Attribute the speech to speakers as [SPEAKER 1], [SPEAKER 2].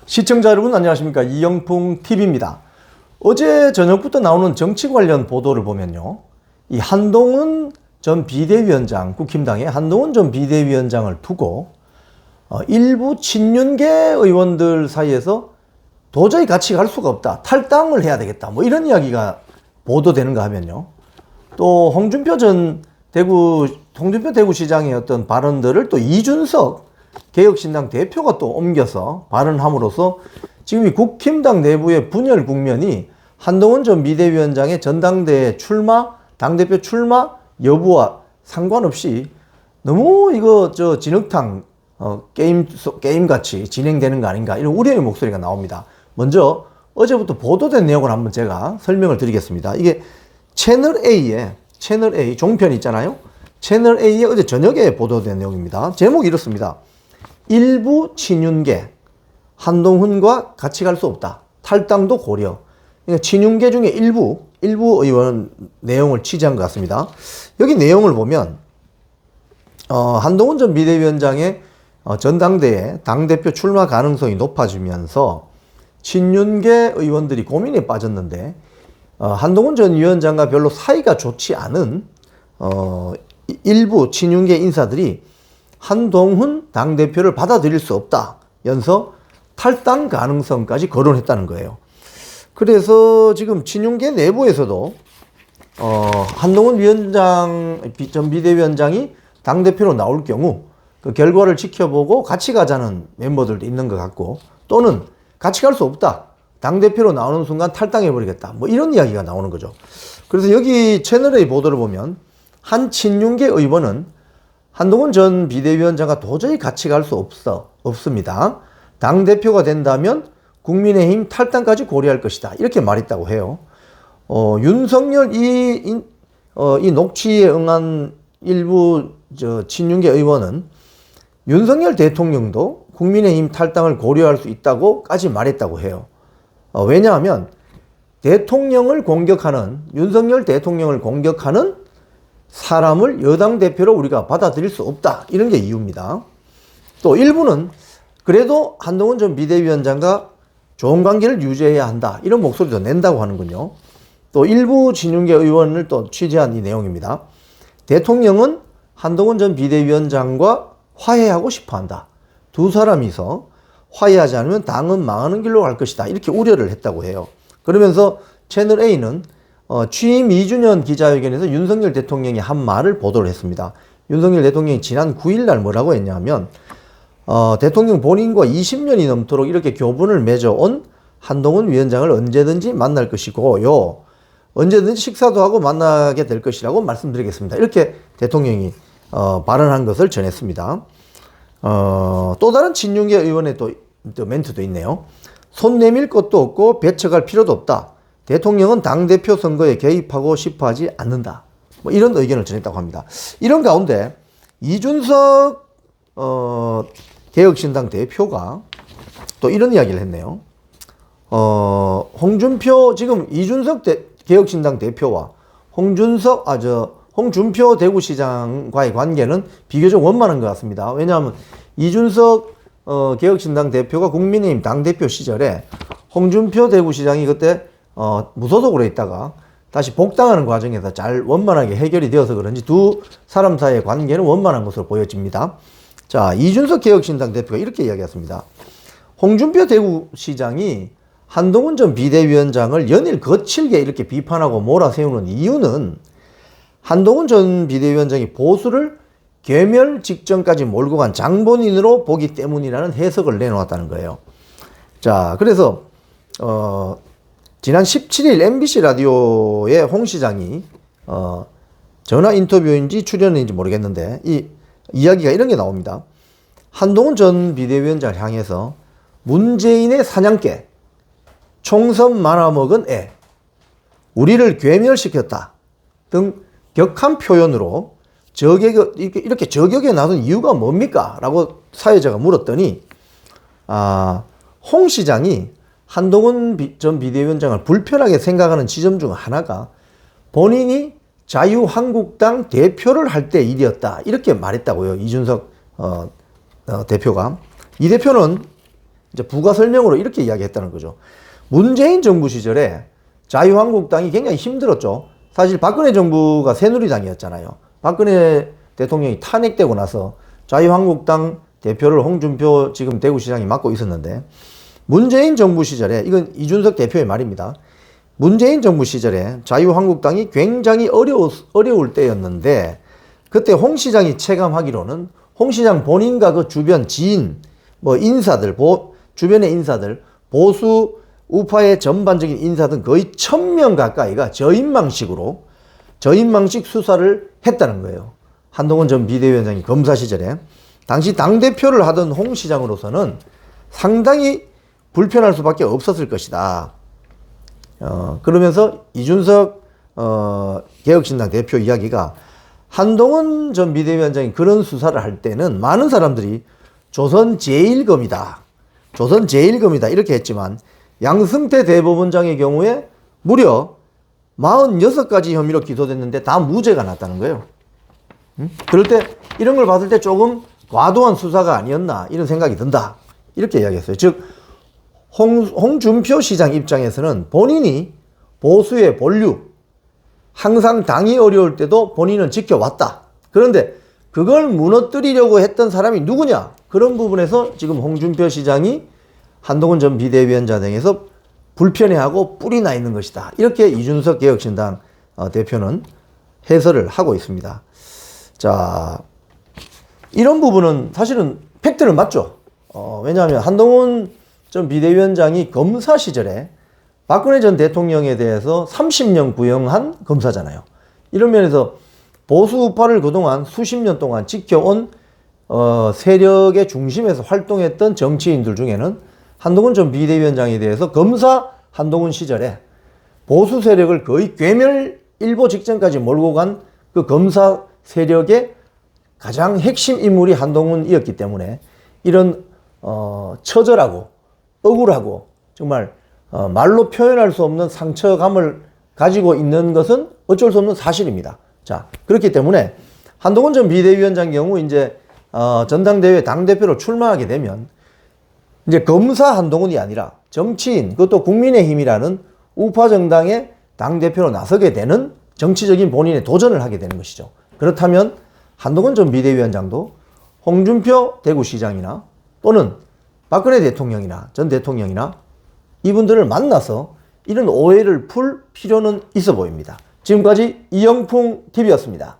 [SPEAKER 1] 시청자 여러분 안녕하십니까, 이영풍 TV입니다. 어제 저녁부터 나오는 정치 관련 보도를 보면요, 이 한동훈 전 비대위원장, 국힘당의 한동훈 전 비대위원장을 두고 일부 친윤계 의원들 사이에서 도저히 같이 갈 수가 없다, 탈당을 해야 되겠다, 뭐 이런 이야기가 보도되는가 하면요, 또 홍준표 대구시장의 어떤 발언들을 또 이준석 개혁신당 대표가 또 옮겨서 발언함으로써 지금 이 국힘당 내부의 분열 국면이 한동훈 전 비대위원장의 전당대회 출마, 당대표 출마 여부와 상관없이 너무 이거 진흙탕 게임 같이 진행되는 거 아닌가, 이런 우려의 목소리가 나옵니다. 먼저 어제부터 보도된 내용을 한번 제가 설명을 드리겠습니다. 이게 채널A 종편 있잖아요. 채널A에 어제 저녁에 보도된 내용입니다. 제목이 이렇습니다. 일부 친윤계 한동훈과 같이 갈 수 없다, 탈당도 고려. 그러니까 친윤계 중에 일부 의원 내용을 취재한 것 같습니다. 여기 내용을 보면 한동훈 전 비대위원장의 전당대회 당대표 출마 가능성이 높아지면서 친윤계 의원들이 고민에 빠졌는데, 한동훈 전 위원장과 별로 사이가 좋지 않은 일부 친윤계 인사들이 한동훈 당대표를 받아들일 수 없다면서 탈당 가능성까지 거론했다는 거예요. 그래서 지금 친윤계 내부에서도 한동훈 전 비대위원장이 당대표로 나올 경우 그 결과를 지켜보고 같이 가자는 멤버들도 있는 것 같고, 또는 같이 갈 수 없다, 당대표로 나오는 순간 탈당해버리겠다, 뭐 이런 이야기가 나오는 거죠. 그래서 여기 채널A 보도를 보면 한 친윤계 의원은 한동훈 전 비대위원장과 도저히 같이 갈 수 없습니다. 당대표가 된다면 국민의힘 탈당까지 고려할 것이다, 이렇게 말했다고 해요. 윤석열 이 녹취에 응한 일부 친윤계 의원은 윤석열 대통령도 국민의힘 탈당을 고려할 수 있다고까지 말했다고 해요. 왜냐하면 윤석열 대통령을 공격하는 사람을 여당 대표로 우리가 받아들일 수 없다, 이런 게 이유입니다. 또 일부는 그래도 한동훈 전 비대위원장과 좋은 관계를 유지해야 한다, 이런 목소리도 낸다고 하는군요. 또 일부 친윤계 의원을 또 취재한 이 내용입니다. 대통령은 한동훈 전 비대위원장과 화해하고 싶어 한다. 두 사람이서 화해하지 않으면 당은 망하는 길로 갈 것이다, 이렇게 우려를 했다고 해요. 그러면서 채널A는 취임 2주년 기자회견에서 윤석열 대통령이 한 말을 보도를 했습니다. 윤석열 대통령이 지난 9일 날 뭐라고 했냐면, 대통령 본인과 20년이 넘도록 이렇게 교분을 맺어온 한동훈 위원장을 언제든지 만날 것이고요, 언제든지 식사도 하고 만나게 될 것이라고 말씀드리겠습니다, 이렇게 대통령이 발언한 것을 전했습니다. 또 다른 친윤계 의원의 또 멘트도 있네요. 손 내밀 것도 없고 배척할 필요도 없다. 대통령은 당대표 선거에 개입하고 싶어 하지 않는다, 뭐 이런 의견을 전했다고 합니다. 이런 가운데 이준석 개혁신당 대표가 또 이런 이야기를 했네요. 지금 이준석 개혁신당 대표와 홍준표 대구시장과의 관계는 비교적 원만한 것 같습니다. 왜냐하면 이준석 개혁신당 대표가 국민의힘 당대표 시절에 홍준표 대구시장이 그때 무소속으로 있다가 다시 복당하는 과정에서 잘 원만하게 해결이 되어서 그런지 두 사람 사이의 관계는 원만한 것으로 보여집니다. 자, 이준석 개혁신당 대표가 이렇게 이야기했습니다. 홍준표 대구시장이 한동훈 전 비대위원장을 연일 거칠게 이렇게 비판하고 몰아세우는 이유는 한동훈 전 비대위원장이 보수를 괴멸 직전까지 몰고 간 장본인으로 보기 때문이라는 해석을 내놓았다는 거예요. 자, 그래서 지난 17일 MBC 라디오에 홍 시장이 전화 인터뷰인지 출연인지 모르겠는데 이 이야기가 이런 게 나옵니다. 한동훈 전 비대위원장을 향해서 문재인의 사냥개, 총선 말아먹은 애, 우리를 괴멸시켰다 등 격한 표현으로 이렇게 저격에 나선 이유가 뭡니까? 라고 사회자가 물었더니 홍 시장이 한동훈 전 비대위원장을 불편하게 생각하는 지점 중 하나가 본인이 자유한국당 대표를 할 때 일이었다, 이렇게 말했다고요, 이준석 대표가. 이 대표는 이제 부가 설명으로 이렇게 이야기했다는 거죠. 문재인 정부 시절에 자유한국당이 굉장히 힘들었죠. 사실 박근혜 정부가 새누리당이었잖아요. 박근혜 대통령이 탄핵되고 나서 자유한국당 대표를 홍준표 지금 대구시장이 맡고 있었는데, 문재인 정부 시절에, 이건 이준석 대표의 말입니다. 문재인 정부 시절에 자유한국당이 굉장히 어려울 때였는데, 그때 홍 시장이 체감하기로는 홍 시장 본인과 그 주변 지인, 뭐 인사들, 주변의 인사들, 보수 우파의 전반적인 인사들 거의 1000명 가까이가 저인망식 수사를 했다는 거예요. 한동훈 전 비대위원장이 검사 시절에. 당시 당대표를 하던 홍 시장으로서는 상당히 불편할 수밖에 없었을 것이다. 그러면서 이준석 개혁신당 대표 이야기가, 한동훈 전 비대위원장이 그런 수사를 할 때는 많은 사람들이 조선 제1검이다 이렇게 했지만, 양승태 대법원장의 경우에 무려 46가지 혐의로 기소됐는데 다 무죄가 났다는 거예요. 그럴 때 이런 걸 봤을 때 조금 과도한 수사가 아니었나 이런 생각이 든다 이렇게 이야기했어요. 즉 홍준표 시장 입장에서는 본인이 보수의 본류, 항상 당이 어려울 때도 본인은 지켜왔다. 그런데 그걸 무너뜨리려고 했던 사람이 누구냐? 그런 부분에서 지금 홍준표 시장이 한동훈 전 비대위원장 등에서 불편해하고 뿔이 나 있는 것이다. 이렇게 이준석 개혁신당 대표는 해설을 하고 있습니다. 자, 이런 부분은 사실은 팩트는 맞죠. 왜냐하면 한동훈 전 비대위원장이 검사 시절에 박근혜 전 대통령에 대해서 30년 구형한 검사잖아요. 이런 면에서 보수 우파를 그동안 수십 년 동안 지켜온 세력의 중심에서 활동했던 정치인들 중에는 한동훈 전 비대위원장에 대해서 검사 한동훈 시절에 보수 세력을 거의 괴멸일보 직전까지 몰고 간 그 검사 세력의 가장 핵심 인물이 한동훈이었기 때문에 이런 처절하고 억울하고 정말 말로 표현할 수 없는 상처감을 가지고 있는 것은 어쩔 수 없는 사실입니다. 자, 그렇기 때문에 한동훈 전 비대위원장 경우 이제 전당대회 당대표로 출마하게 되면 이제 검사 한동훈이 아니라 정치인, 그것도 국민의힘이라는 우파 정당의 당대표로 나서게 되는 정치적인 본인의 도전을 하게 되는 것이죠. 그렇다면 한동훈 전 비대위원장도 홍준표 대구시장이나 또는 박근혜 대통령이나 전 대통령이나 이분들을 만나서 이런 오해를 풀 필요는 있어 보입니다. 지금까지 이영풍 TV였습니다.